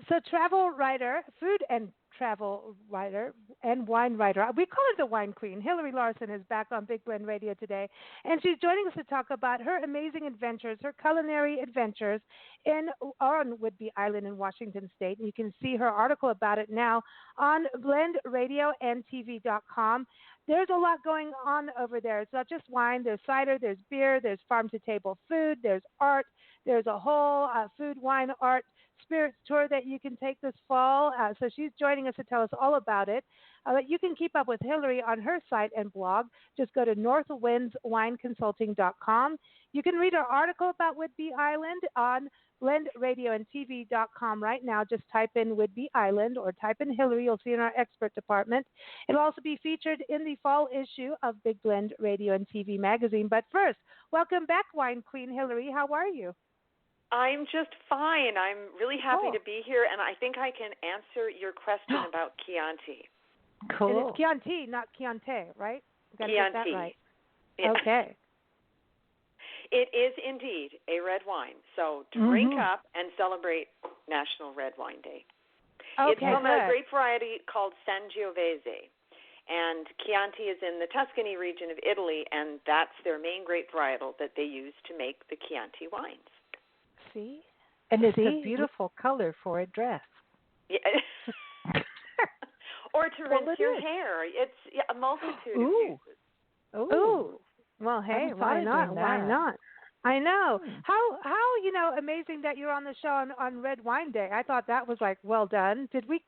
So travel writer, food and travel writer and wine writer. We call her the wine queen. Hilarie-Larson is back on Big Blend Radio today, and she's joining us to talk about her amazing adventures, her culinary adventures on Whidbey Island in Washington State. And you can see her article about it now on blendradioandtv.com. There's a lot going on over there. It's not just wine. There's cider, there's beer, there's farm-to-table food, there's art, there's a whole food, wine, art, spirits tour that you can take this fall. So she's joining us to tell us all about it. You can keep up with Hilarie on her site and blog. Just go to northwindswineconsulting.com. You can read her article about Whidbey Island on blendradioandtv.com right now. Just type in Whidbey Island or type in Hilarie. You'll see in our expert department. It'll also be featured in the fall issue of Big Blend Radio and TV magazine. But first, welcome back, Wine Queen Hilarie. How are you? I'm just fine. I'm really happy to be here, and I think I can answer your question about Chianti. Cool. And it's Chianti, not Chianti, right? Got to get that right. Yeah. Okay. It is indeed a red wine. So drink up and celebrate National Red Wine Day. Okay, it's from a grape variety called Sangiovese. And Chianti is in the Tuscany region of Italy, and that's their main grape varietal that they use to make the Chianti wines. See? And it's a beautiful color for a dress. Yeah. Or to rinse your hair. It's a multitude of uses. Ooh. Well, hey, why not? Why not? I know. How amazing that you're on the show on Red Wine Day. I thought that was well done. Did we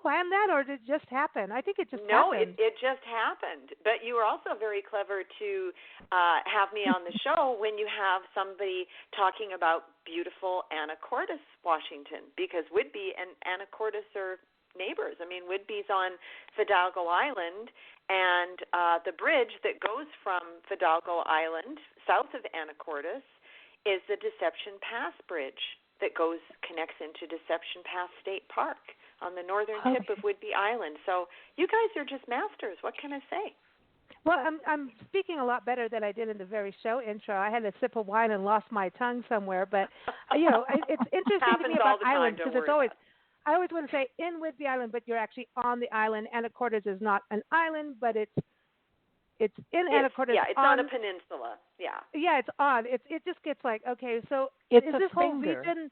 plan that, or did it just happen? I think it just happened. No, it just happened. But you were also very clever to have me on the show when you have somebody talking about beautiful Anacortes, Washington, because Whidbey and Anacortes are neighbors. I mean, Whidbey's on Fidalgo Island, and the bridge that goes from Fidalgo Island south of Anacortes is the Deception Pass Bridge that connects into Deception Pass State Park on the northern tip of Whidbey Island. So you guys are just masters. What can I say? Well, I'm speaking a lot better than I did in the very show intro. I had a sip of wine and lost my tongue somewhere, but it's interesting to me about islands because it's always. I always want to say in Whidbey Island, but you're actually on the island. Anacortes is not an island, but it's in Anacortes. Yeah, it's on a peninsula. Yeah. Yeah, it's on. It just gets okay. So it's is this whole region?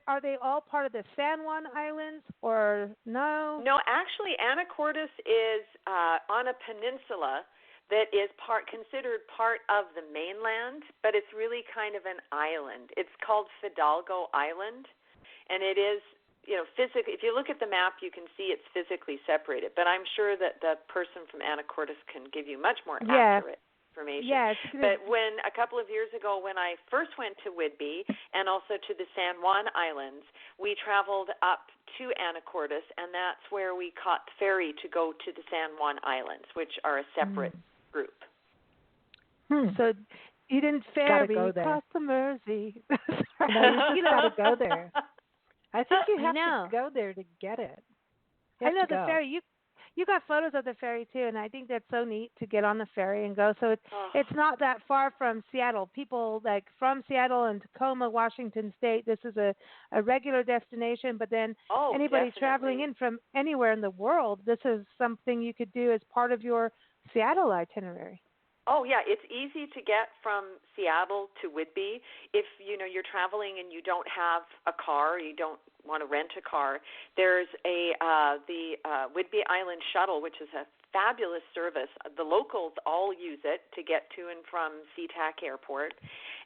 Are they all part of the San Juan Islands or no? No, actually, Anacortes is on a peninsula that is considered part of the mainland, but it's really kind of an island. It's called Fidalgo Island. And it is, physically, if you look at the map, you can see it's physically separated. But I'm sure that the person from Anacortes can give you much more accurate information. Yes. But a couple of years ago, when I first went to Whidbey and also to the San Juan Islands, we traveled up to Anacortes, and that's where we caught the ferry to go to the San Juan Islands, which are a separate group. So you didn't ferry across the Mersey. No, you got to go there. I think you have to go there to get it. I know the ferry. You got photos of the ferry too, and I think that's so neat to get on the ferry and go. So it's not that far from Seattle. People from Seattle and Tacoma, Washington State. This is a regular destination. But then anybody traveling in from anywhere in the world, this is something you could do as part of your Seattle itinerary. Oh, yeah, it's easy to get from Seattle to Whidbey. If, you're traveling and you don't have a car, you don't want to rent a car, there's the Whidbey Island Shuttle, which is a fabulous service. The locals all use it to get to and from SeaTac Airport,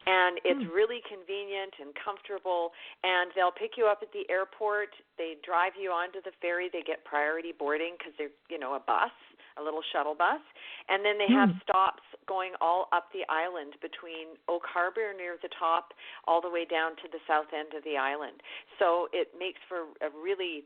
and it's really convenient and comfortable, and they'll pick you up at the airport. They drive you onto the ferry. They get priority boarding because they're, a bus, a little shuttle bus, and then they have stops going all up the island between Oak Harbor near the top all the way down to the south end of the island. So it makes for a really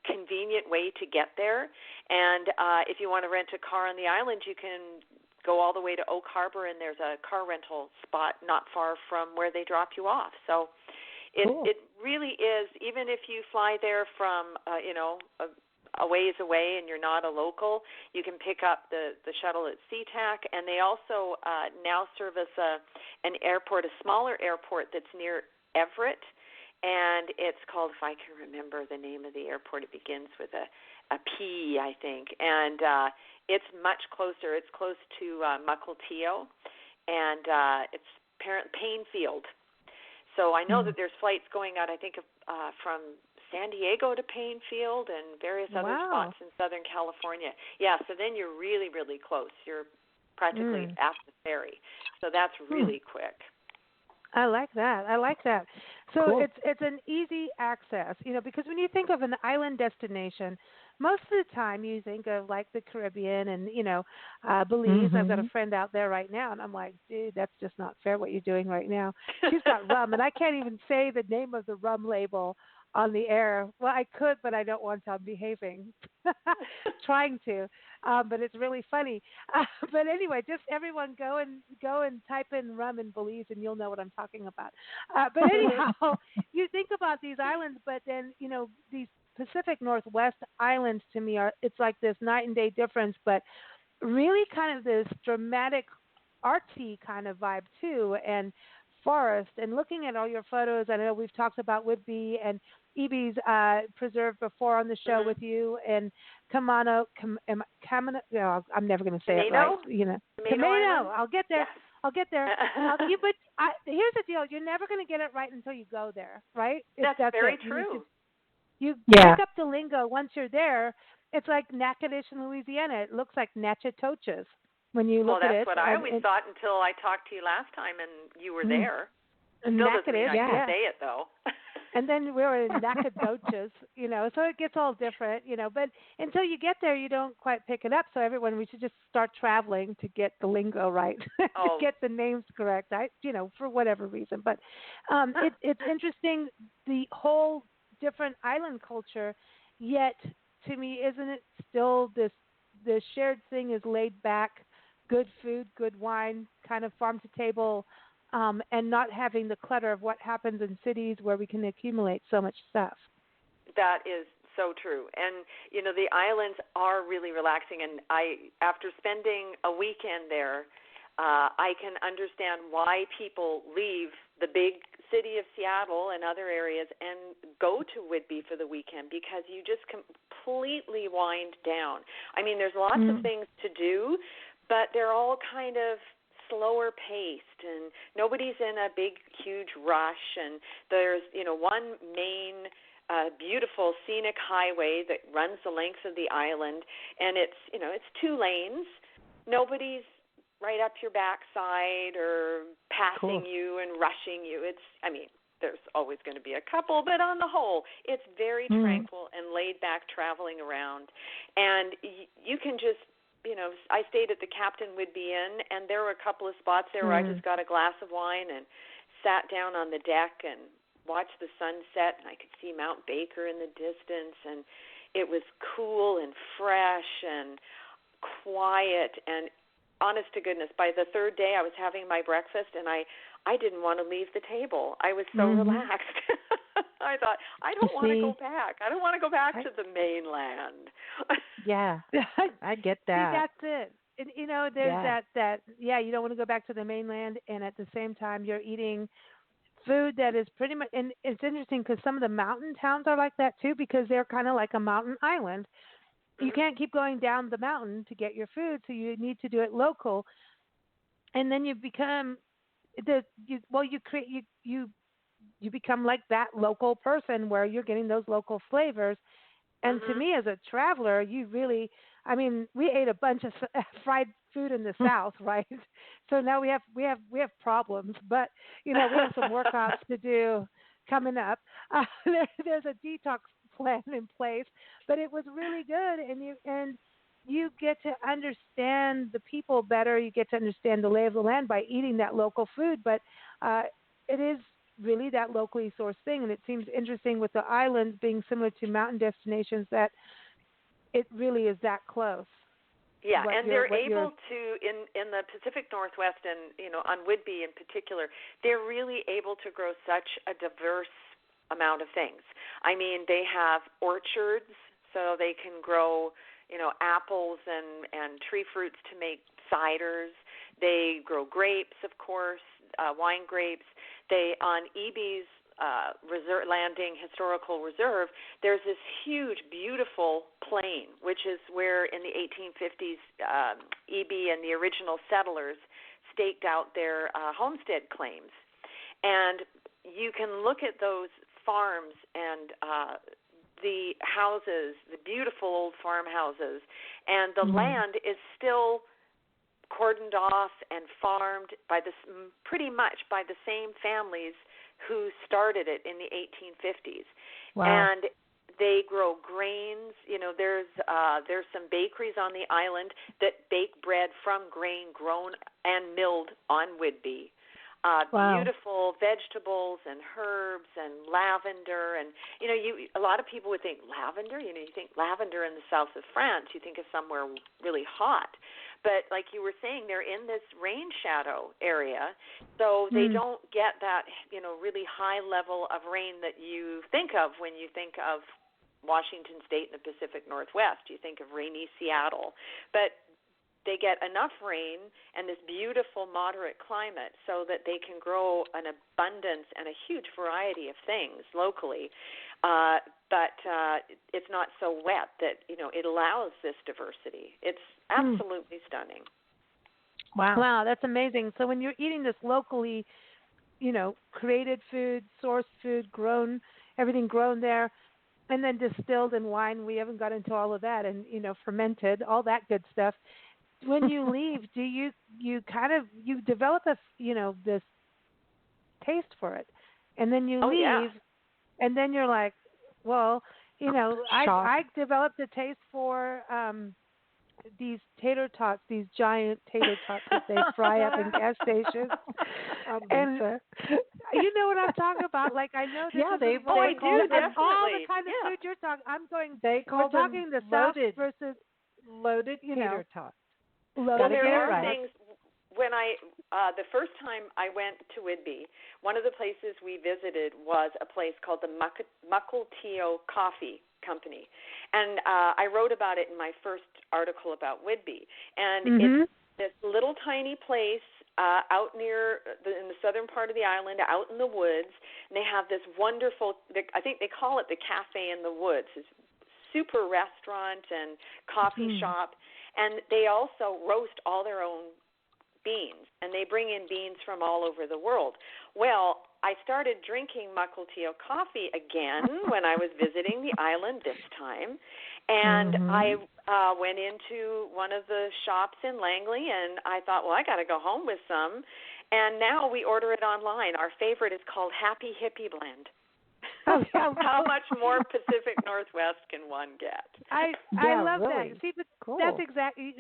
convenient way to get there. And if you want to rent a car on the island, you can go all the way to Oak Harbor, and there's a car rental spot not far from where they drop you off. So it really is, even if you fly there from, a ways away and you're not a local, you can pick up the shuttle at SeaTac, and they also now service an airport, a smaller airport that's near Everett, and it's called, if I can remember the name of the airport, it begins with a P, I think, and it's much closer. It's close to Mukilteo, and it's Painfield. So I know that there's flights going out, I think, from San Diego to Painfield and various other spots in Southern California. Yeah, so then you're really, really close. You're practically at the ferry. So that's really quick. I like that. So cool. it's an easy access, because when you think of an island destination, most of the time you think of like the Caribbean and, Belize. I've got a friend out there right now, and I'm like, dude, that's just not fair what you're doing right now. She's got rum, and I can't even say the name of the rum label on the air. Well, I could, but I don't want to. I'm behaving, trying to, but it's really funny. But anyway, just everyone go and type in rum in Belize, and you'll know what I'm talking about. But anyhow, you think about these islands, but then these Pacific Northwest islands to me it's like this night and day difference, but really kind of this dramatic, artsy kind of vibe too, and forest. And looking at all your photos, I know we've talked about Whidbey and Eby's Preserve before on the show with you, and I'm never going to say it right. Camino. I'll get there. Yes. I'll get there. But here's the deal: you're never going to get it right until you go there, right? That's very true. You pick up the lingo once you're there. It's like Natchitoches in Louisiana. It looks like Natchitoches when you look at it. Well, that's what I always thought until I talked to you last time and you were there. Still doesn't mean I can say it, though. And then we were in Natchitoches, so it gets all different, But until you get there, you don't quite pick it up. So we should just start traveling to get the lingo right, to get the names correct, for whatever reason. But it's interesting, the whole different island culture, yet to me, isn't it still the shared thing is laid back, good food, good wine, kind of farm to table, and not having the clutter of what happens in cities where we can accumulate so much stuff. That is so true. And, the islands are really relaxing. And after spending a weekend there, I can understand why people leave the big city of Seattle and other areas and go to Whidbey for the weekend, because you just completely wind down. I mean, there's lots of things to do, but they're all kind of slower paced, and nobody's in a big, huge rush. And there's, one main beautiful scenic highway that runs the length of the island, and it's 2 lanes. Nobody's right up your backside or passing you and rushing you. There's always going to be a couple, but on the whole, it's very tranquil and laid back traveling around. And you can just, I stayed at the Captain Whidbey Inn, and there were a couple of spots there where I just got a glass of wine and sat down on the deck and watched the sunset, and I could see Mount Baker in the distance, and it was cool and fresh and quiet. And honest to goodness, by the 3rd day I was having my breakfast, and I didn't want to leave the table. I was so relaxed. I thought, I don't want to go back. I don't want to go back to the mainland. Yeah, I get that. See, that's it. And, there's that, you don't want to go back to the mainland, and at the same time you're eating food that is pretty much, and it's interesting because some of the mountain towns are like that too, because they're kind of like a mountain island. You can't keep going down the mountain to get your food, so you need to do it local. And then you become you become like that local person where you're getting those local flavors. And to me, as a traveler, you really, we ate a bunch of fried food in the South, right? So now we have problems, but we have some workouts to do coming up. There's a detox plan in place, but it was really good, and you get to understand the people better. You get to understand the lay of the land by eating that local food, but it is really that locally sourced thing, and it seems interesting with the islands being similar to mountain destinations that it really is that close. Yeah, and they're able to, in the Pacific Northwest and, on Whidbey in particular, they're really able to grow such a diverse amount of things. They have orchards, so they can grow, apples and tree fruits to make ciders. They grow grapes, of course, wine grapes. On Eby's landing historical reserve, there's this huge, beautiful plain, which is where in the 1850s E.B. and the original settlers staked out their homestead claims. And you can look at those farms and the houses, the beautiful old farmhouses, and the land is still cordoned off and farmed by pretty much by the same families who started it in the 1850s. Wow. And they grow grains. There's some bakeries on the island that bake bread from grain grown and milled on Whidbey. Wow. Beautiful vegetables and herbs and lavender, and a lot of people would think lavender. You think lavender in the south of France, you think of somewhere really hot, but like you were saying, they're in this rain shadow area, so they don't get that really high level of rain that you think of when you think of Washington State and the Pacific Northwest. You think of rainy Seattle, but they get enough rain and this beautiful moderate climate so that they can grow an abundance and a huge variety of things locally. But it's not so wet that, it allows this diversity. It's absolutely stunning. Wow, that's amazing. So when you're eating this locally, created food, sourced food, grown, everything grown there, and then distilled in wine, we haven't got into all of that, and, fermented, all that good stuff. When you leave, do you develop this taste for it, and then you leave, and then you're like, well, I developed a taste for these tater tots, these giant tater tots that they fry up in gas stations, and you know what I'm talking about. Like I know this is they do definitely. all the kind of food you're talking. I'm going. They call we're talking the South versus loaded tater tots. Well, there are things. When the first time I went to Whidbey, one of the places we visited was a place called the Mukilteo Coffee Company, and I wrote about it in my first article about Whidbey. And it's this little tiny place out near in the southern part of the island, out in the woods, and they have this wonderful. I think they call it the Cafe in the Woods. It's super restaurant and coffee shop. And they also roast all their own beans, and they bring in beans from all over the world. Well, I started drinking Mukilteo coffee again when I was visiting the island this time, and I went into one of the shops in Langley, and I thought, well, I got to go home with some. And now we order it online. Our favorite is called Happy Hippie Blend. How much more Pacific Northwest can one get? I love that. See, but cool. That's exactly.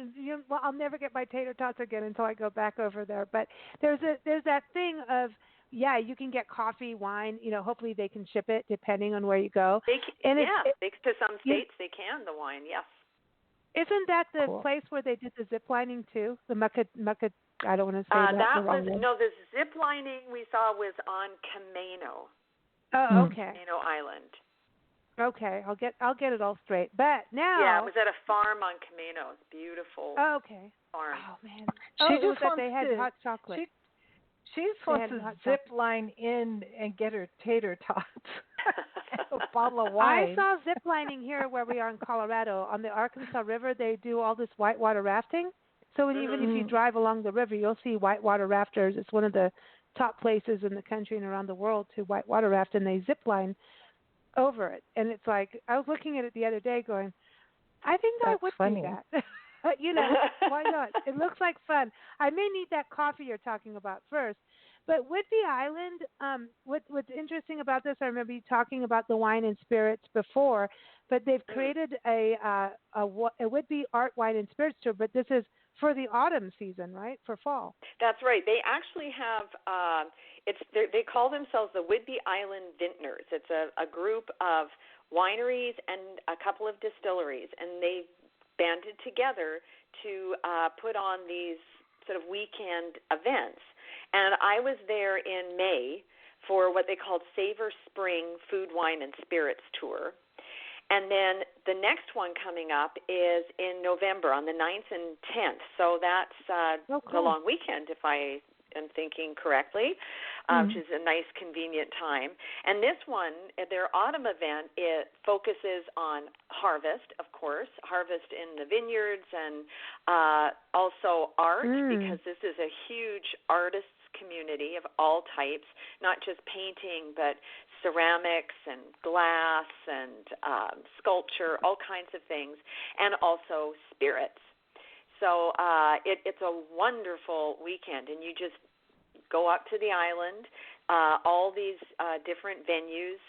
Well, I'll never get my tater tots again until I go back over there. But there's that thing of you can get coffee, wine. Hopefully they can ship it depending on where you go. To some states they can the wine. Yes. Isn't that the place where they did the zip lining too? The Mucka. I don't want to say that. The zip lining we saw was on Camano. Oh, okay. Camano Island. Okay, I'll get it all straight. But now, it was at a farm on Camano. It's beautiful. Oh, okay. Farm. Oh man. She just wants they had hot chocolate. She just wants to zip line in and get her tater tots. A bottle of wine. I saw zip lining here where we are in Colorado on the Arkansas River. They do all this whitewater rafting. So even if you drive along the river, you'll see whitewater rafters. It's one of the top places in the country and around the world to whitewater raft, and they zip line over it. And it's like, I was looking at it the other day going, I think I would do that. Why not? It looks like fun. I may need that coffee you're talking about first. But Whidbey-Island, what's interesting about this, I remember you talking about the wine and spirits before, but they've created a Whidbey Art Wine and Spirits Tour, but this is for the autumn season, right? For fall. That's right. They actually have they call themselves the Whidbey-Island Vintners. It's a group of wineries and a couple of distilleries, and they banded together to put on these sort of weekend events. And I was there in May for what they called Savor Spring Food, Wine, and Spirits Tour. And then the next one coming up is in November on the 9th and 10th. So that's the long weekend, if I am thinking correctly, which is a nice, convenient time. And this one, their autumn event, it focuses on harvest, of course, harvest in the vineyards, and also art, because this is a huge artists community of all types, not just painting, but ceramics and glass and sculpture, all kinds of things, and also spirits. So it's a wonderful weekend, and you just go up to the island, all these different venues.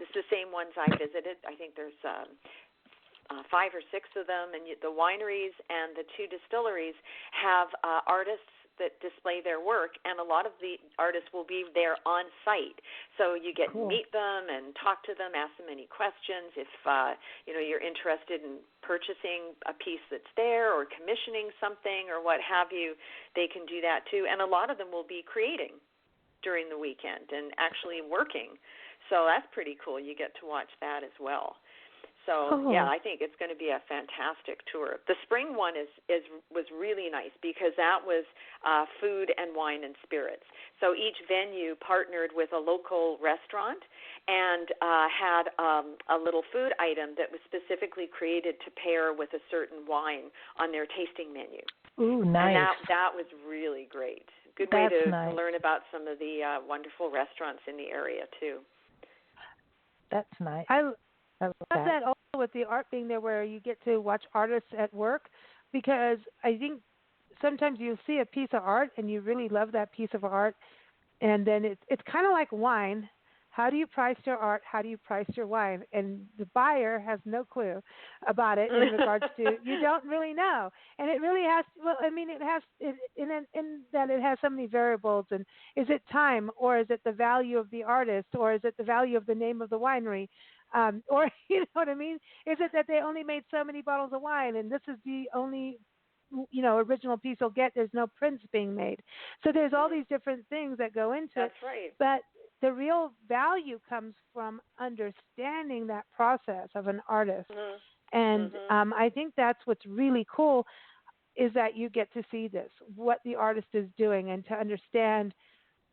This is the same ones I visited. I think there's 5 or 6 of them, and the wineries and the 2 distilleries have artists that display their work, and a lot of the artists will be there on site. So you get to meet them and talk to them, ask them any questions. If you're interested in purchasing a piece that's there or commissioning something or what have you, they can do that too. And a lot of them will be creating during the weekend and actually working. So that's pretty cool. You get to watch that as well. So, yeah, I think it's going to be a fantastic tour. The spring one was really nice because that was food and wine and spirits. So each venue partnered with a local restaurant and had a little food item that was specifically created to pair with a certain wine on their tasting menu. Ooh, nice. And that was really great. Good way to learn about some of the wonderful restaurants in the area, too. That's nice. I love that also with the art being there where you get to watch artists at work, because I think sometimes you see a piece of art and you really love that piece of art, and then it's kind of like wine. How do you price your art? How do you price your wine? And the buyer has no clue about it in regards to, you don't really know. And it really has, it has, in that it has so many variables. And is it time, or is it the value of the artist, or is it the value of the name of the winery? Or, you know what I mean? Is it that they only made so many bottles of wine and this is the only, original piece you'll get? There's no prints being made. So there's all these different things that go into it. That's right. But the real value comes from understanding that process of an artist. And I think that's what's really cool, is that you get to see this, what the artist is doing, and to understand,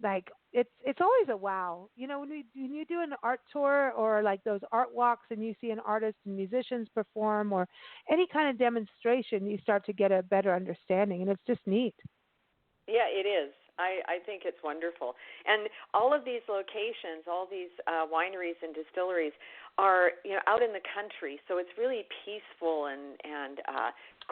like, it's always a wow. When you do an art tour or like those art walks and you see an artist and musicians perform or any kind of demonstration, you start to get a better understanding, and it's just neat. Yeah, it is. I think it's wonderful. And all of these locations, all these wineries and distilleries are, out in the country, so it's really peaceful and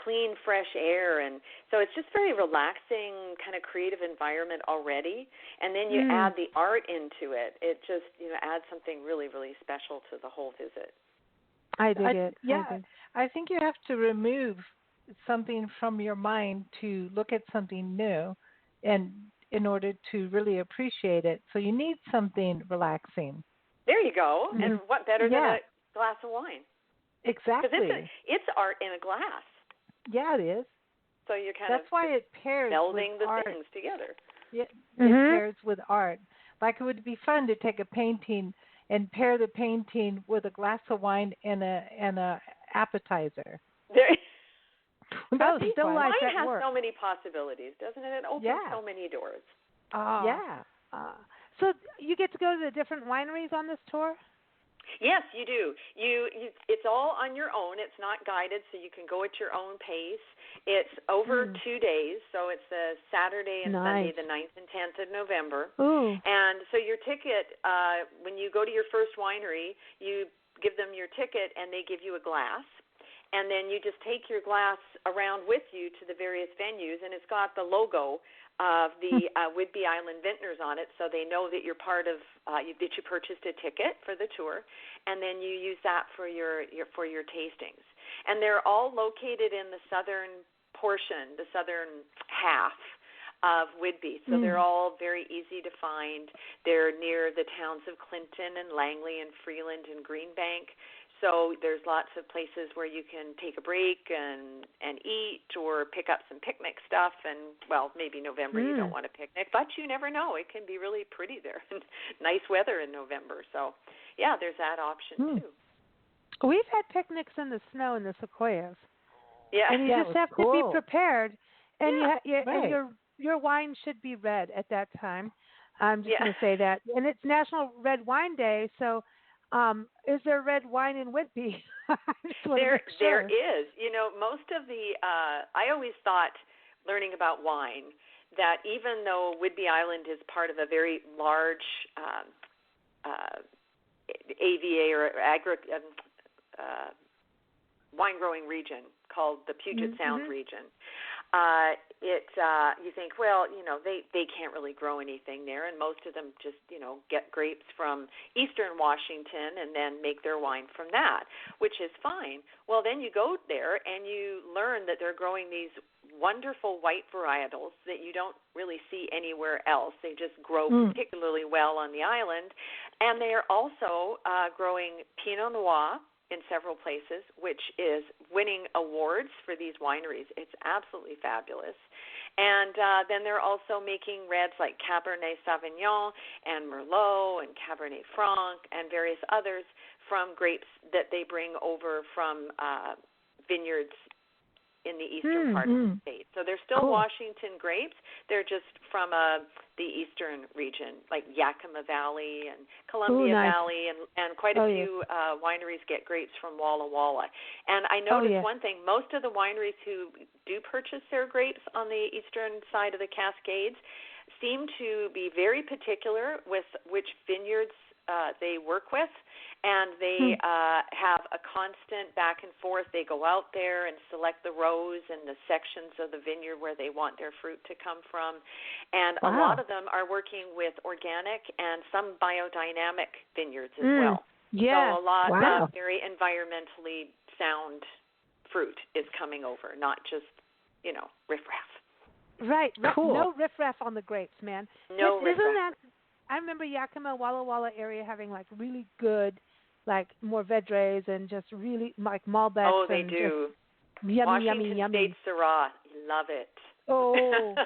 clean, fresh air, and so it's just very relaxing, kind of creative environment already. And then you add the art into it. It just, adds something really, really special to the whole visit. I dig it. Yeah, I think you have to remove something from your mind to look at something new, and in order to really appreciate it. So you need something relaxing. There you go. And what better than a glass of wine? Exactly. Because it's art in a glass. Yeah, it is. So you're That's why it pairs melding with the art. things together. Yeah, it pairs with art. Like, it would be fun to take a painting and pair the painting with a glass of wine and a appetizer. Wine has so many possibilities, doesn't it? It opens so many doors. So you get to go to the different wineries on this tour? Yes, you do. It's all on your own. It's not guided, so you can go at your own pace. It's over 2 days, so it's the Saturday and Sunday, the 9th and 10th of November. Ooh. And so your ticket, when you go to your first winery, you give them your ticket, and they give you a glass. And then you just take your glass around with you to the various venues, and it's got the logo of the Whidbey-Island Vintners on it, so they know that you're part of that you purchased a ticket for the tour, and then you use that for your tastings. And they're all located in the southern portion, the southern half of Whidbey, so they're all very easy to find. They're near the towns of Clinton and Langley and Freeland and Greenbank. So there's lots of places where you can take a break and eat or pick up some picnic stuff. And, well, maybe November you don't want to picnic, but you never know. It can be really pretty there. Nice weather in November. So, yeah, there's that option, too. We've had picnics in the snow in the sequoias. Yeah. And you just have to be prepared. And your wine should be red at that time. I'm just going to say that. And it's National Red Wine Day, so is there red wine in Whidbey? There is. You know, most of the I always thought, learning about wine, that even though Whidbey Island is part of a very large AVA or wine growing region called the Puget Sound region, you think, well, you know, they can't really grow anything there, and most of them just, you know, get grapes from eastern Washington and then make their wine from that, which is fine. Well, then you go there and you learn that they're growing these wonderful white varietals that you don't really see anywhere else. They just grow particularly well on the island, and they are also growing Pinot Noir in several places, which is winning awards for these wineries. It's absolutely fabulous. And then they're also making reds like Cabernet Sauvignon and Merlot and Cabernet Franc and various others from grapes that they bring over from vineyards in the eastern part of the state. So they're still Washington grapes. They're just from the eastern region, like Yakima Valley and Columbia Valley, and quite a few wineries get grapes from Walla Walla. And I noticed one thing, most of the wineries who do purchase their grapes on the eastern side of the Cascades seem to be very particular with which vineyards they work with, and they have a constant back and forth. They go out there and select the rows and the sections of the vineyard where they want their fruit to come from, and a lot of them are working with organic and some biodynamic vineyards as well. Yeah. So a lot of very environmentally sound fruit is coming over, not just, you know, riffraff. Right. Cool. No riffraff on the grapes, man. No riffraff. I remember Yakima, Walla Walla area having like really good, like Mourvedres and just really like Malbecs. Oh, they do. Yummy, Washington yummy. State Syrah, love it. Oh,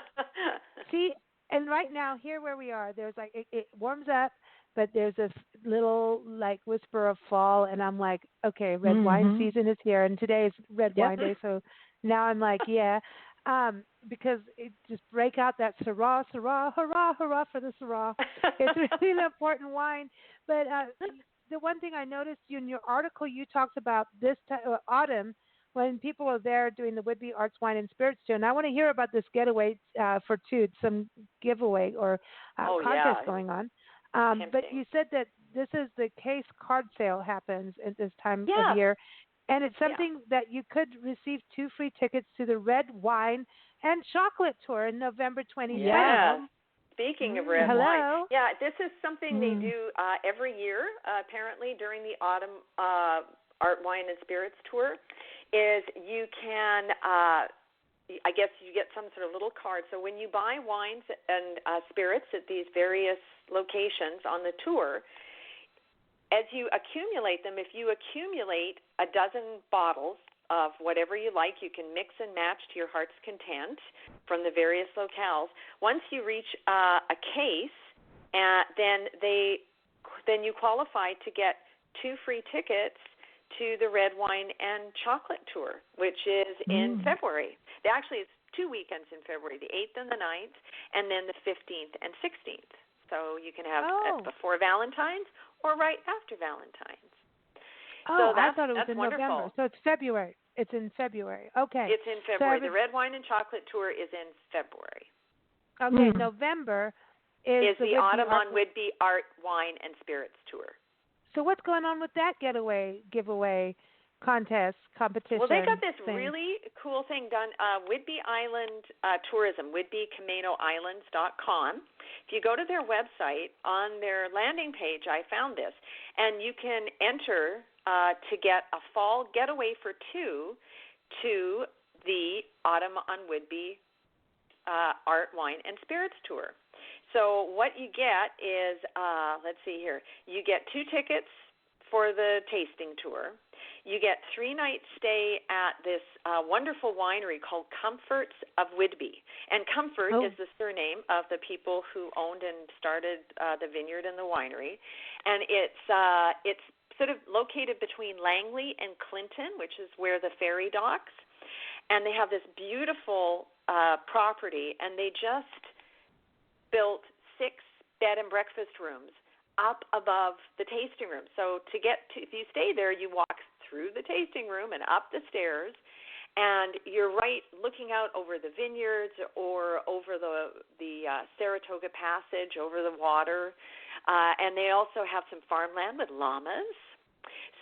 see, and right now here where we are, there's like it warms up, but there's this little like whisper of fall, and I'm like, okay, red wine season is here, and today is red wine day, so now I'm like, because it just break out that Syrah, hurrah, hurrah for the Syrah. It's really an important wine. But the one thing I noticed in your article, you talked about this autumn when people are there doing the Whidbey Arts, Wine, and Spirits Tour. And I want to hear about this getaway for two, some giveaway or contest going on. But you said that this is the case card sale happens at this time of year. And it's something that you could receive 2 free tickets to the Red Wine and Chocolate Tour in November 27th. Yeah. Speaking of red wine. Yeah, this is something they do every year, apparently, during the autumn Art, Wine, and Spirits Tour, is you can, I guess you get some sort of little card. So when you buy wines and spirits at these various locations on the tour, as you accumulate them, if you accumulate a dozen bottles of whatever you like, you can mix and match to your heart's content from the various locales. Once you reach a case, then you qualify to get 2 free tickets to the Red Wine and Chocolate Tour, which is in February. Actually, it's 2 weekends in February, the 8th and the 9th, and then the 15th and 16th. So you can have it before Valentine's or right after Valentine's. Oh, so I thought it was in wonderful. November. So it's February. It's in February. Okay. It's in February. The Red Wine and Chocolate Tour is in February. Okay, November is the Autumn on Whidbey Art, Wine, and Spirits Tour. So what's going on with that giveaway, contest, competition? Well, they got this really cool thing done. Whidbey Island Tourism, WhidbeyCaminoIslands.com. If you go to their website, on their landing page, I found this, and you can enter to get a fall getaway for 2 to the Autumn on Whidbey Art, Wine, and Spirits Tour. So what you get is, let's see here, you get 2 tickets for the tasting tour. You get 3-night stay at this wonderful winery called Comforts of Whidbey. And Comfort is the surname of the people who owned and started the vineyard and the winery. And it's sort of located between Langley and Clinton, which is where the ferry docks. And they have this beautiful property, and they just built 6 bed and breakfast rooms up above the tasting room. So if you stay there, you walk through the tasting room and up the stairs, and you're right looking out over the vineyards or over the Saratoga Passage, over the water. And they also have some farmland with llamas.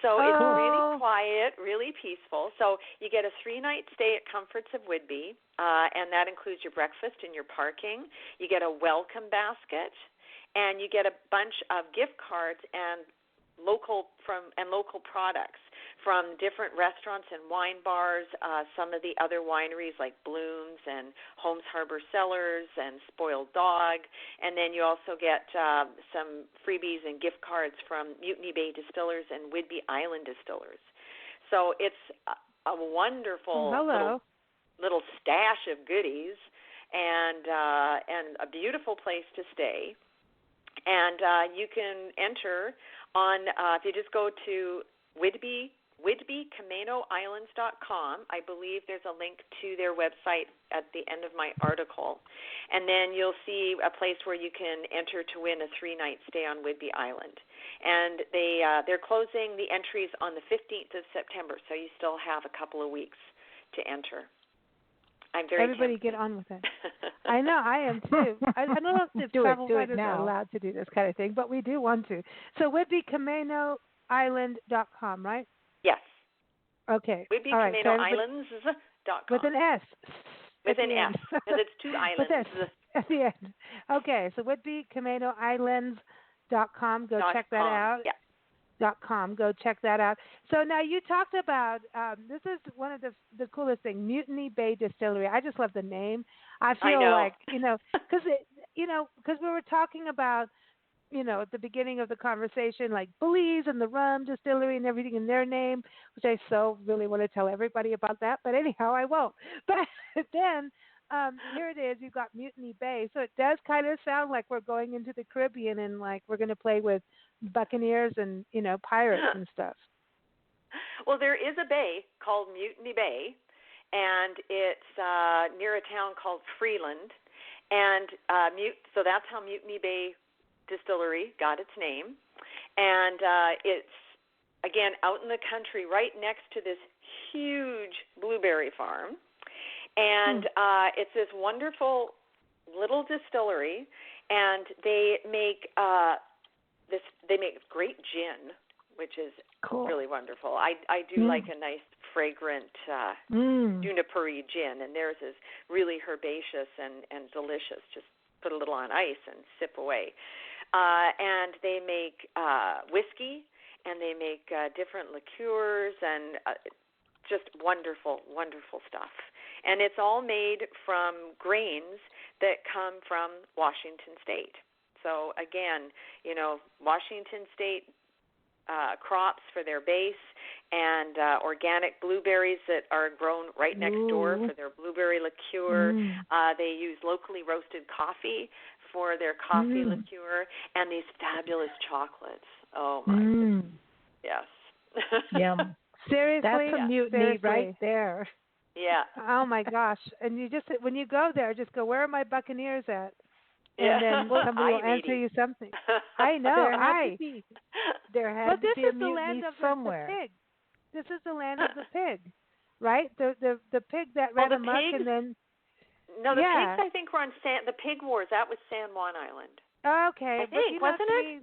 So it's really quiet, really peaceful. So you get a 3-night stay at Comforts of Whidbey, and that includes your breakfast and your parking. You get a welcome basket, and you get a bunch of gift cards and local products from different restaurants and wine bars, some of the other wineries like Bloom's and Holmes Harbor Cellars and Spoiled Dog, and then you also get some freebies and gift cards from Mutiny Bay Distillers and Whidbey-Island-Distilleries. So it's a wonderful little stash of goodies and a beautiful place to stay. And you can enter on, if you just go to Whidbey-Camano-Islands.com, I believe there's a link to their website at the end of my article. And then you'll see a place where you can enter to win a 3-night stay on Whidbey Island. And they're closing the entries on the 15th of September, so you still have a couple of weeks to enter. I'm very Everybody tempted. get on with it. I know, I am too. I don't know if travel writers are allowed to do this kind of thing, but we do want to. So Whidbey-Camano-Island.com, right? Yes. Okay. Whidbey-Camano-Islands.com. With an S. With an S, because it's 2 islands. With S at the end. Okay, so Whidbey-Camano-Islands.com. Go check that out. Yeah. .com. Go check that out. So now you talked about this is one of the coolest things, Mutiny Bay Distillery. I just love the name. I feel like because we were talking about at the beginning of the conversation, like Belize and the rum distillery and everything in their name, which I so really want to tell everybody about that. But anyhow, I won't. But then here it is. You've got Mutiny Bay, so it does kind of sound like we're going into the Caribbean and like we're going to play with buccaneers and pirates and stuff. Well, there is a bay called Mutiny Bay, and it's near a town called Freeland, and so that's how Mutiny Bay Distillery got its name, and it's again out in the country, right next to this huge blueberry farm, and it's this wonderful little distillery, and they make great gin, which is really wonderful. I do like a nice fragrant juniper-y gin, and theirs is really herbaceous and delicious. Just put a little on ice and sip away. And they make whiskey, and they make different liqueurs, and just wonderful, wonderful stuff. And it's all made from grains that come from Washington State. So again, Washington State crops for their base, and organic blueberries that are grown right next door for their blueberry liqueur. They use locally roasted coffee for their coffee liqueur, and these fabulous chocolates. Oh my goodness. Yes. Yum. Seriously? That's a mutiny right there. Yeah. Oh my gosh. And you just, when you go there, just go, where are my buccaneers at? And then somebody will answer you something. I know. There has to be a mutiny somewhere. The pig. This is the land of the pig, right? The pig that ran amok, and then no, the pigs I think were on the Pig Wars. That was San Juan Island. Okay, I think wasn't it?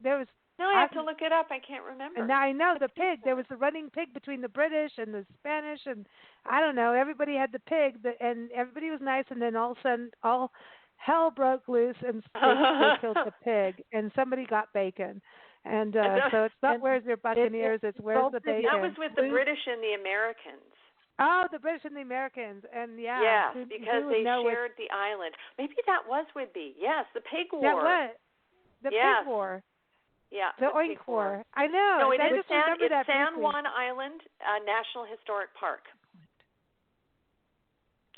There was. No, I have to look it up. I can't remember. Now I know the pig. There was the running pig between the British and the Spanish, and I don't know. Everybody had the pig, and everybody was nice, and then all of a sudden, all hell broke loose, and they killed the pig, and somebody got bacon. And so it's not where's your buccaneers, it's where's the bacon. That was with the British and the Americans. Oh, the British and the Americans, and yes, because they shared the island. Maybe that was Whidbey. Yes, the Pig War. That was the Pig War. Yeah, the Oink War. I know. No, it's that San Juan Island National Historic Park.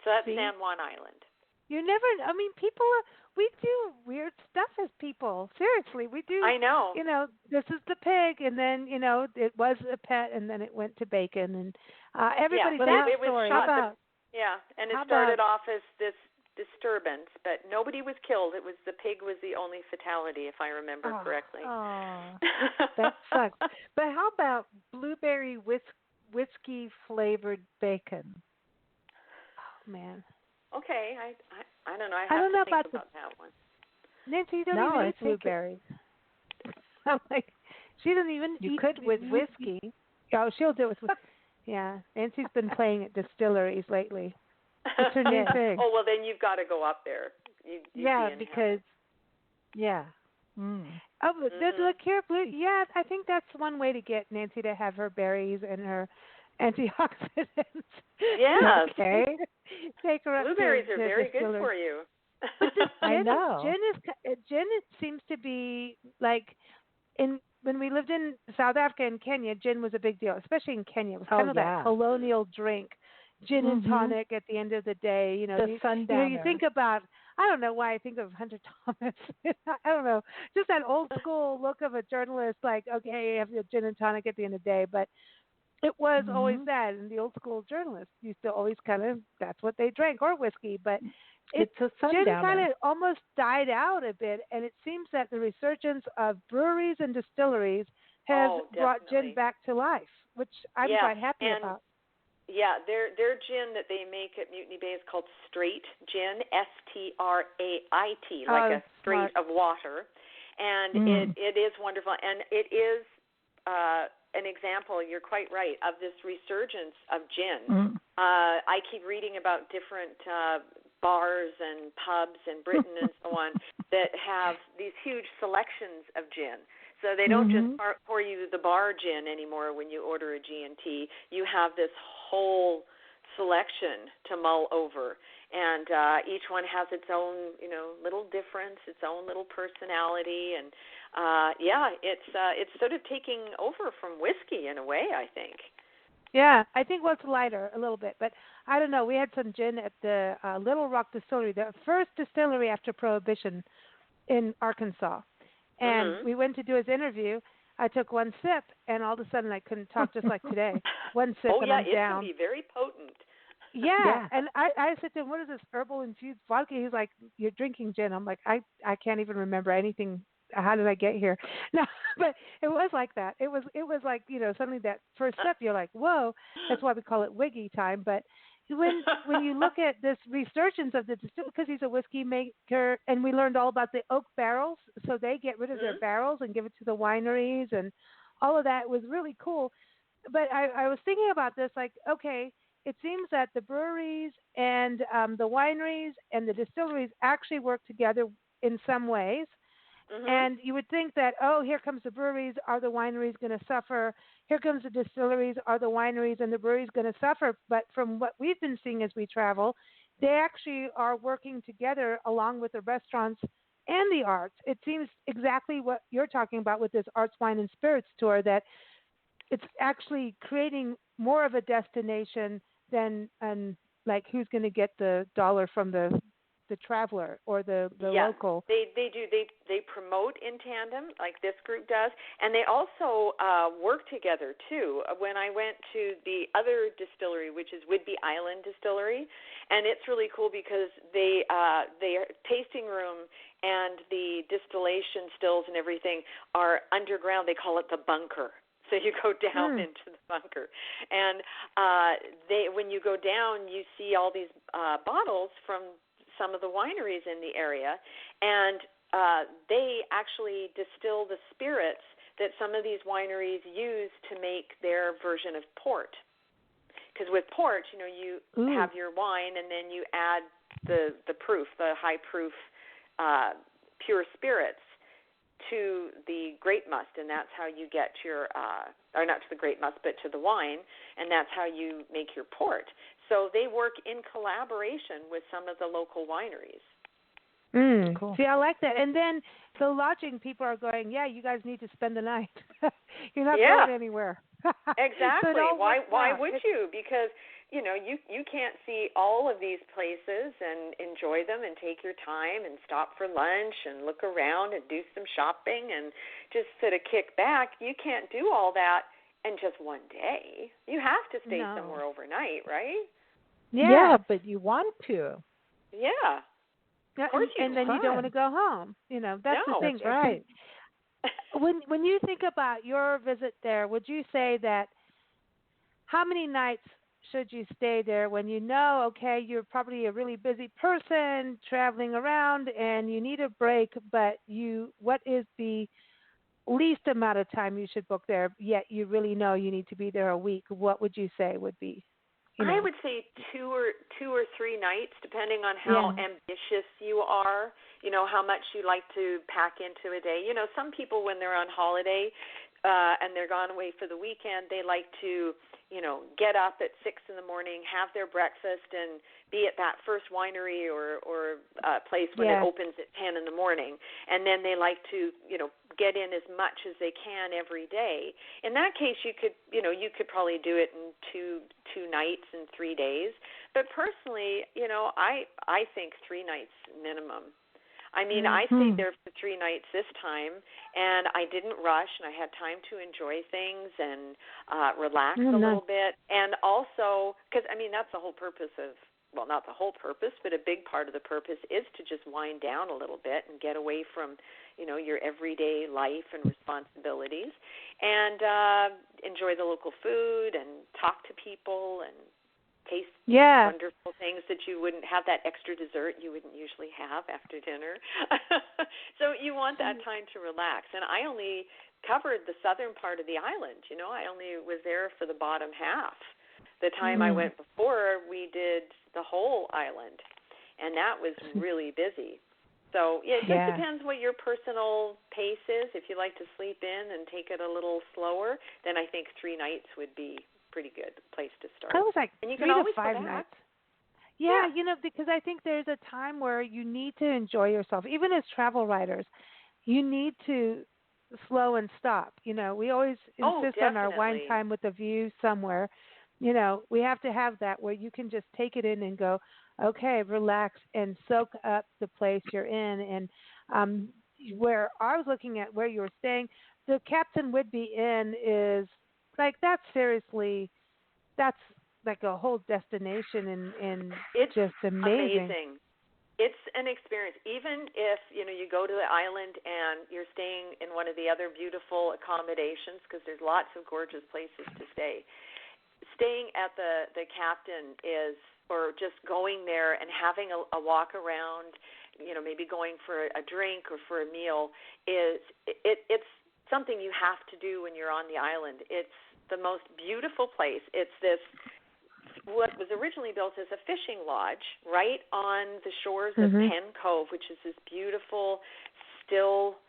So that's San Juan Island. You never. I mean, people. We do weird stuff as people. Seriously, we do. I know. This is the pig, and then it was a pet, and then it went to bacon, and everybody's it was story. shot. Yeah, and it How started about, off as this disturbance, but nobody was killed. The pig was the only fatality, if I remember correctly. Oh, that sucks. But how about blueberry whiskey flavored bacon? Oh man. Okay, I don't know. I I have don't to know think about about that one. Nancy, you don't No, even I eat think blueberries. I'm like, she doesn't even you eat. could with whiskey. Oh, she'll do it with. Yeah, Nancy's been playing at distilleries lately. It's her new thing. Oh, well, then you've got to go up there. Yeah, because, yeah. Mm. Oh, but look here, Blue. Yeah, I think that's one way to get Nancy to have her berries and her antioxidants. Yeah. Okay. Take her up Blueberries to are very good distillery. for you. But this I gin, know. gin it seems to be like when we lived in South Africa and Kenya, gin was a big deal, especially in Kenya. It was kind of that colonial drink, gin and tonic at the end of the day. You know, you think about. I don't know why I think of Hunter Thomas. I don't know, just that old school look of a journalist, like, okay, you have your gin and tonic at the end of the day, but it was always that, and the old school journalists used to always kind of, that's what they drank, or whiskey, but it's a sundowner. Gin kind of almost died out a bit, and it seems that the resurgence of breweries and distilleries has brought gin back to life, which I'm quite happy about. Yeah, their gin that they make at Mutiny Bay is called straight gin, Strait, like a strait of water, and it is wonderful, and it is an example. You're quite right, of this resurgence of gin. I keep reading about different bars and pubs in Britain and so on that have these huge selections of gin. So they don't just pour you the bar gin anymore when you order a G&T. You have this whole selection to mull over, and each one has its own, little difference, its own little personality, and it's sort of taking over from whiskey in a way, I think. Yeah, I think it's lighter a little bit, but I don't know. We had some gin at the Little Rock Distillery, the first distillery after Prohibition in Arkansas. And we went to do his interview. I took one sip, and all of a sudden I couldn't talk, just like today. One sip, and I'm down. Oh, yeah, it can be very potent. Yeah, and I said to him, what is this herbal-infused vodka? He's like, you're drinking gin. I'm like, I can't even remember anything. How did I get here? No, but it was like that. It was like, suddenly that first sip, you're like, whoa. That's why we call it wiggy time. But when you look at this resurgence of the distillery, because he's a whiskey maker, and we learned all about the oak barrels, so they get rid of their barrels and give it to the wineries, and all of that was really cool. But I was thinking about this, like, okay, it seems that the breweries and the wineries and the distilleries actually work together in some ways. And you would think that, here comes the breweries, are the wineries going to suffer? Here comes the distilleries, are the wineries and the breweries going to suffer? But from what we've been seeing as we travel, they actually are working together along with the restaurants and the arts. It seems exactly what you're talking about with this Arts, Wine, and Spirits tour, that it's actually creating more of a destination than like who's going to get the dollar from the traveler or the local. They do. They promote in tandem, like this group does, and they also work together too. When I went to the other distillery, which is Whidbey-Island-Distillery, and it's really cool because their tasting room and the distillation stills and everything are underground. They call it the bunker. So you go down into the bunker, and when you go down, you see all these bottles from some of the wineries in the area, and they actually distill the spirits that some of these wineries use to make their version of port. Because with port, you have your wine, and then you add the proof, the high proof pure spirits to the grape must, and that's how you get your, or not to the grape must, but to the wine, and that's how you make your port. So they work in collaboration with some of the local wineries. Cool. See, I like that. And then the lodging people are going, yeah, you guys need to spend the night. You're not going anywhere. Exactly. So why would you? Because, you can't see all of these places and enjoy them and take your time and stop for lunch and look around and do some shopping and just sort of kick back. You can't do all that in just one day. You have to stay somewhere overnight, right? Yeah, but you want to. Yeah. Yeah, Of course and then you don't want to go home. That's the No. thing. That's right. When you think about your visit there, would you say that how many nights should you stay there when you know, okay, you're probably a really busy person traveling around and you need a break, but what is the least amount of time you should book there, yet you really know you need to be there a week? What would you say would be, I would say two or three nights, depending on how ambitious you are. How much you like to pack into a day. Some people when they're on holiday and they're gone away for the weekend, they like to, get up at 6 in the morning, have their breakfast, and be at that first winery or place when it opens at 10 in the morning. And then they like to, get in as much as they can every day. In that case, you could probably do it in two nights and 3 days. But personally, I think 3 nights minimum. I mean, I stayed there for 3 nights this time, and I didn't rush, and I had time to enjoy things and relax a little bit. And also, because, that's the whole purpose of, well, not the whole purpose, but a big part of the purpose is to just wind down a little bit and get away from, your everyday life and responsibilities and enjoy the local food and talk to people and taste wonderful things that you wouldn't have, that extra dessert you wouldn't usually have after dinner. So you want that time to relax. And I only covered the southern part of the island. I only was there for the bottom half. The time I went before, we did the whole island, and that was really busy. So, it just depends what your personal pace is. If you like to sleep in and take it a little slower, then I think 3 nights would be pretty good place to start. I was like and you 3 can to always 5 nights. Yeah, because I think there's a time where you need to enjoy yourself. Even as travel writers, you need to slow and stop. We always insist on our wine time with a view somewhere. We have to have that where you can just take it in and go, okay, relax and soak up the place you're in. And where I was looking at where you were staying, the Captain Whidbey Inn is like, that's like a whole destination and it's just amazing. It's an experience. Even if, you go to the island and you're staying in one of the other beautiful accommodations, because there's lots of gorgeous places to stay. Staying at the Captain is, or just going there and having a walk around, maybe going for a drink or for a meal, it's something you have to do when you're on the island. It's the most beautiful place. It's what was originally built as a fishing lodge right on the shores of Penn Cove, which is this beautiful, still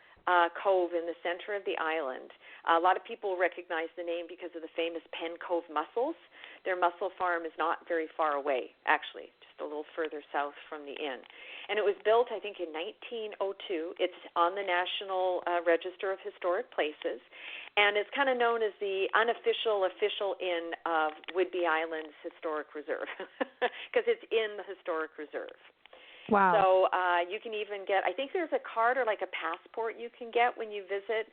cove in the center of the island. A lot of people recognize the name because of the famous Penn Cove mussels. Their mussel farm is not very far away, actually, just a little further south from the inn. And it was built, I think, in 1902. It's on the National Register of Historic Places, and it's kind of known as the unofficial official inn of Whidbey-Island's Historic Reserve because it's in the Historic Reserve. Wow. So you can even get, I think there's a card or like a passport you can get when you visit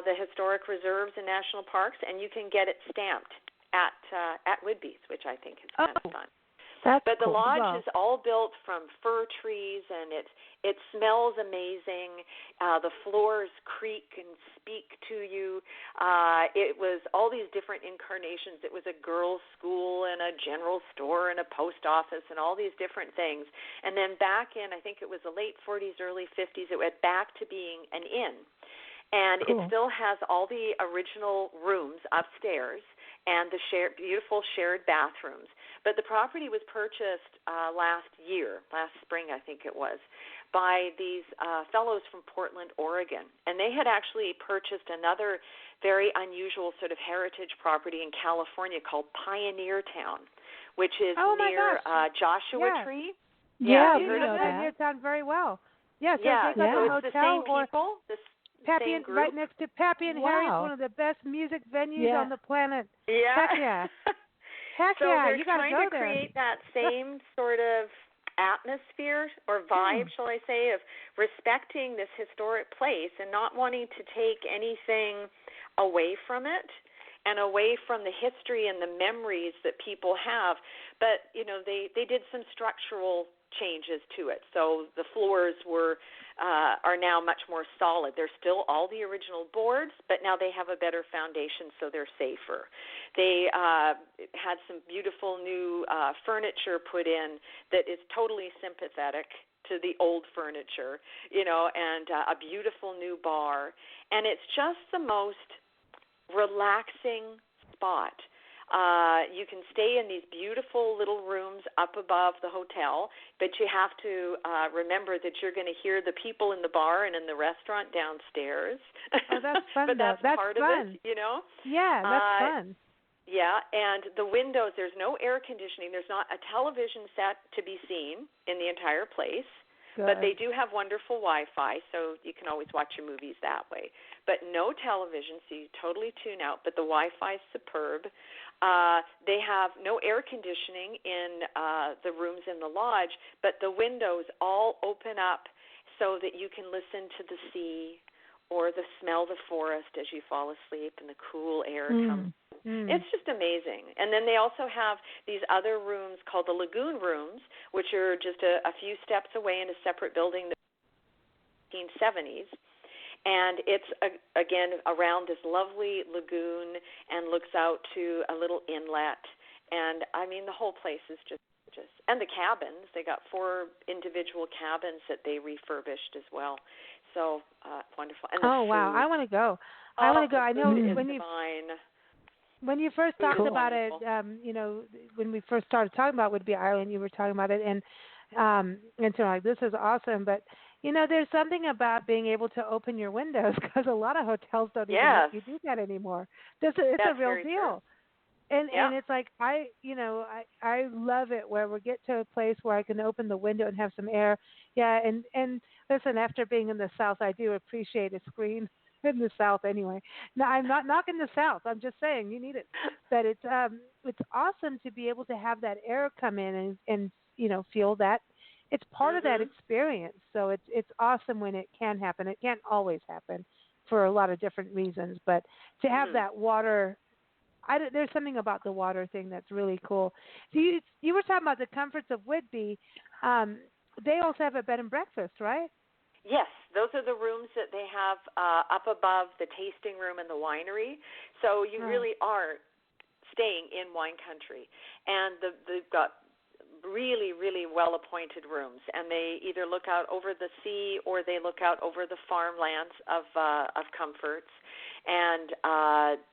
the historic reserves and national parks, and you can get it stamped at Whidbey's, which I think is kind of fun. But the lodge is all built from fir trees, and it smells amazing. The floors creak and speak to you. It was all these different incarnations. It was a girls' school and a general store and a post office and all these different things. And then back in, I think it was the late 40s, early 50s, it went back to being an inn. And it still has all the original rooms upstairs and the beautiful shared bathrooms. But the property was purchased last spring I think it was, by these fellows from Portland, Oregon. And they had actually purchased another very unusual sort of heritage property in California called Pioneer Town, which is near Joshua Tree. Yeah, you heard of that? Pioneer Town very well. Yeah, so it's the the same people. Pappy and, right next to Pappy and Harry, it's one of the best music venues on the planet. Yeah. Heck yeah. Heck so yeah, they're you gotta trying go to there. create that same sort of atmosphere or vibe, shall I say, of respecting this historic place and not wanting to take anything away from it. and away from the history and the memories that people have. But, they did some structural changes to it. So the floors are now much more solid. They're still all the original boards, but now they have a better foundation, so they're safer. They had some beautiful new furniture put in that is totally sympathetic to the old furniture, and a beautiful new bar. And it's just the most relaxing spot. You can stay in these beautiful little rooms up above the hotel, but you have to remember that you're going to hear the people in the bar and in the restaurant downstairs. Oh, that's fun. But that's part fun. of it, Yeah, that's fun. Yeah, and the windows, there's no air conditioning. There's not a television set to be seen in the entire place. Good. But they do have wonderful Wi-Fi, so you can always watch your movies that way. But no television, so you totally tune out. But the Wi-Fi is superb. They have no air conditioning in the rooms in the lodge, but the windows all open up so that you can listen to the sea or smell the forest as you fall asleep and the cool air comes. It's just amazing. And then they also have these other rooms called the lagoon rooms, which are just a few steps away in a separate building in the 1970s. And it's, again, around this lovely lagoon and looks out to a little inlet. And, I mean, the whole place is just and the cabins. They got 4 individual cabins that they refurbished as well. So wonderful. And the food. Wow. I want to go. I want to go. I know when you first talked about it, when we first started talking about Whidbey-Island, you were talking about it, and so like, this is awesome. But there's something about being able to open your windows, because a lot of hotels don't even let you do that anymore. It's a real deal. True. And it's like I love it where we get to a place where I can open the window and have some air. Yeah, and listen, after being in the South, I do appreciate a screen in the South anyway. No, I'm not knocking the South. I'm just saying you need it. But it's awesome to be able to have that air come in and feel that it's part of that experience. So it's awesome when it can happen. It can't always happen for a lot of different reasons, but to have that water. There's something about the water thing that's really cool. So you were talking about the comforts of Whidbey. They also have a bed and breakfast, right? Yes, those are the rooms that they have up above the tasting room and the winery. So you really are staying in wine country. And they've got really, really well-appointed rooms. And they either look out over the sea or they look out over the farmlands of Comforts. And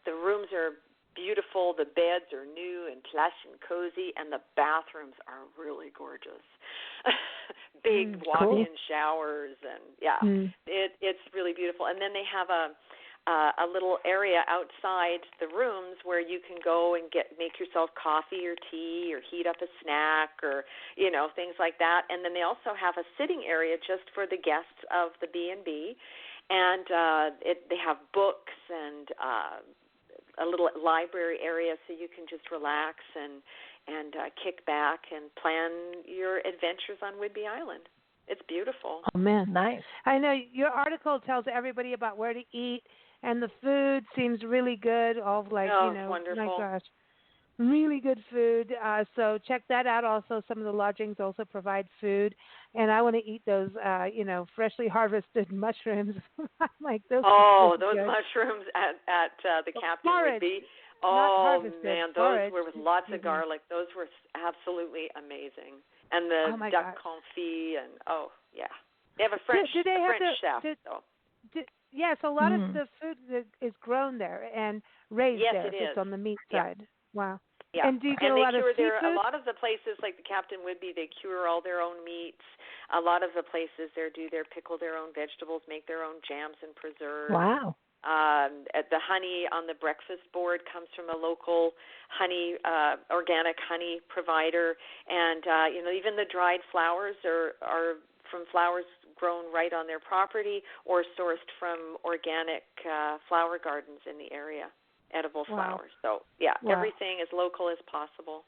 the rooms are beautiful. The beds are new and plush and cozy, and the bathrooms are really gorgeous. Big walk-in showers, and it's really beautiful. And then they have a little area outside the rooms where you can go and make yourself coffee or tea or heat up a snack or things like that. And then they also have a sitting area just for the guests of the B&B, and they have books and a little library area so you can just relax and kick back and plan your adventures on Whidbey-Island. It's beautiful. Oh, man, nice. I know your article tells everybody about where to eat, and the food seems really good. Wonderful. My gosh, really good food. So check that out. Also, some of the lodgings also provide food, and I want to eat those, freshly harvested mushrooms. Like those. Oh, those mushrooms at the Captain Whidbey. Oh man, those were with lots of garlic. Those were absolutely amazing. And the duck confit, and they have a French chef. Yes, a lot of the food is grown there and raised there. Yes, it is. It's on the meat side. Wow. Yeah. And do you get a lot of seafood? A lot of the places like the Captain Whidbey, they cure all their own meats. A lot of the places there pickle their own vegetables, make their own jams and preserves. Wow. The honey on the breakfast board comes from a local honey, organic honey provider, and even the dried flowers are from flowers grown right on their property or sourced from organic flower gardens in the area, edible flowers. So everything as local as possible.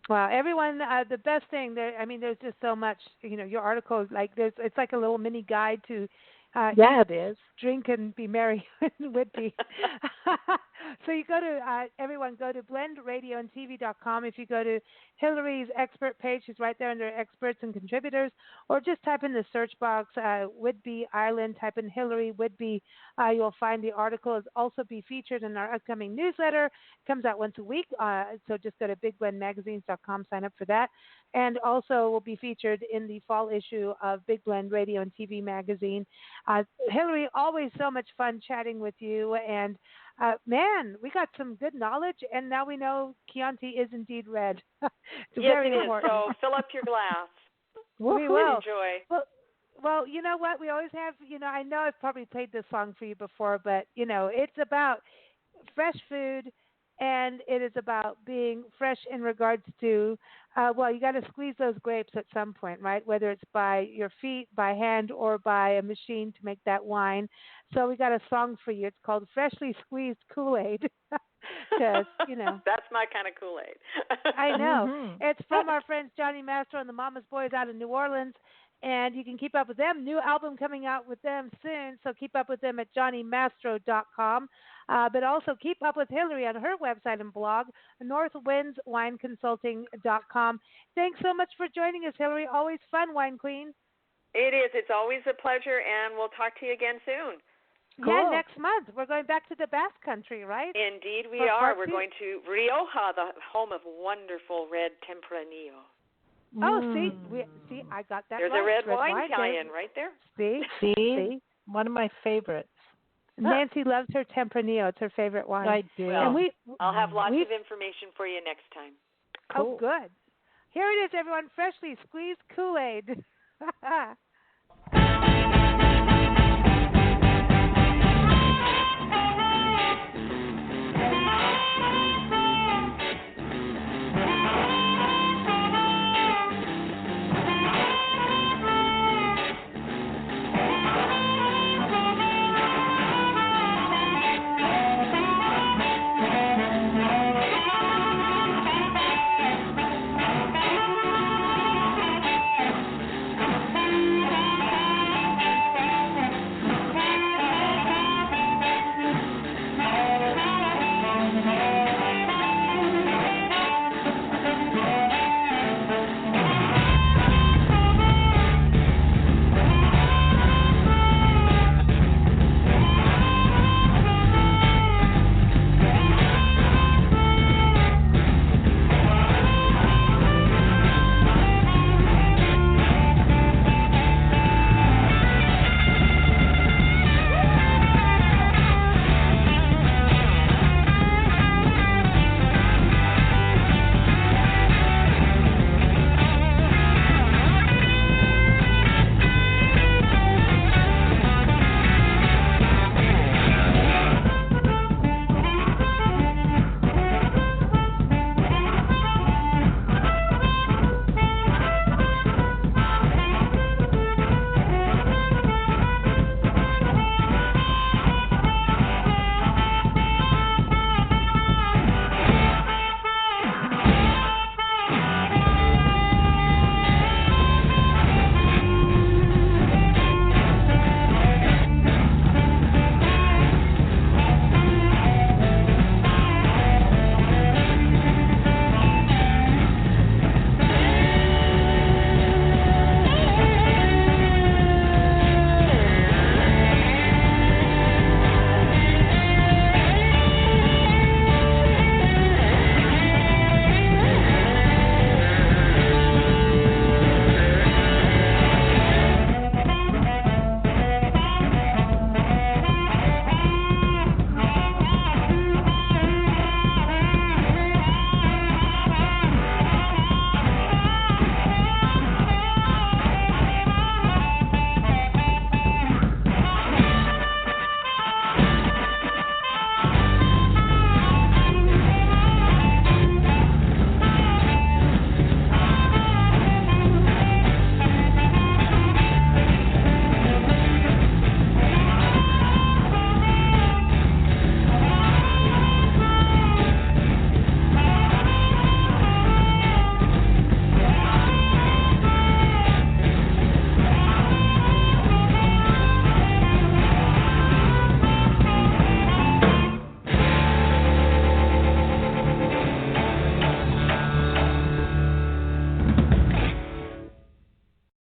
Wow, everyone, the best thing there. I mean, there's just so much. Your article is it's like a little mini guide to. It is. Drink and be merry in Whidbey. So you go to, everyone go to blendradioandtv.com. If you go to Hilarie's expert page, she's right there under experts and contributors, or just type in the search box, Whidbey-Island, type in Hilarie Whidbey. You'll find the article. It'll also be featured in our upcoming newsletter. It comes out once a week, so just go to bigblendmagazines.com, sign up for that. And also will be featured in the fall issue of Big Blend Radio and TV magazine. Hilarie, always so much fun chatting with you. And man, we got some good knowledge, and now we know Chianti is indeed red. It's yes, very it important. is. So fill up your glass. We will. Enjoy. Well, you know what? We always have, I know I've probably played this song for you before, but, it's about fresh food, and it is about being fresh in regards to, you got to squeeze those grapes at some point, right? Whether it's by your feet, by hand, or by a machine to make that wine. So we got a song for you. It's called Freshly Squeezed Kool-Aid. Because, That's my kind of Kool-Aid. I know. Mm-hmm. It's from our friends Johnny Mastro and the Mama's Boys out of New Orleans. And you can keep up with them. New album coming out with them soon, so keep up with them at johnnymastro.com. But also keep up with Hilarie on her website and blog, northwindswineconsulting.com. Thanks so much for joining us, Hilarie. Always fun, Wine Queen. It is. It's always a pleasure, and we'll talk to you again soon. Cool. Yeah, next month. We're going back to the Basque Country, right? Indeed we are. We're going to Rioja, the home of wonderful red Tempranillo. Oh, see, I got that. There's right. a red wine Italian right there. See, one of my favorites. Nancy loves her Tempranillo. It's her favorite wine. I do. Well, and I'll have lots of information for you next time. Cool. Oh, good. Here it is, everyone. Freshly squeezed Kool-Aid.